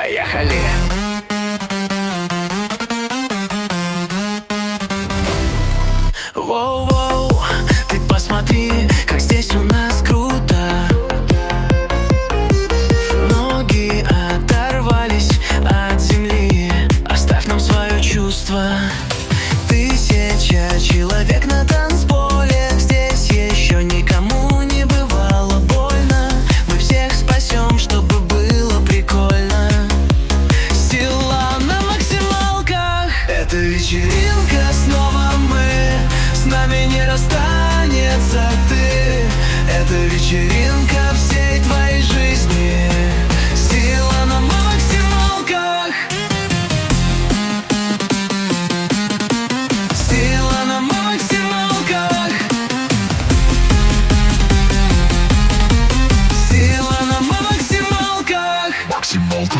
Поехали! Воу-воу, ты посмотри, как здесь у нас круто. Ноги оторвались от земли, оставь нам свое чувство. Тысяча человек на танцполе, здесь еще никому не бывало больно. Мы всех спасем, чтобы было прикольно. Сила на максималках. Это вечеринка, снова мы. С нами не расстанется ты. Это вечеринка всей твоей жизни. Сила на максималках. Сила на максималках. Сила на максималках. Максималка.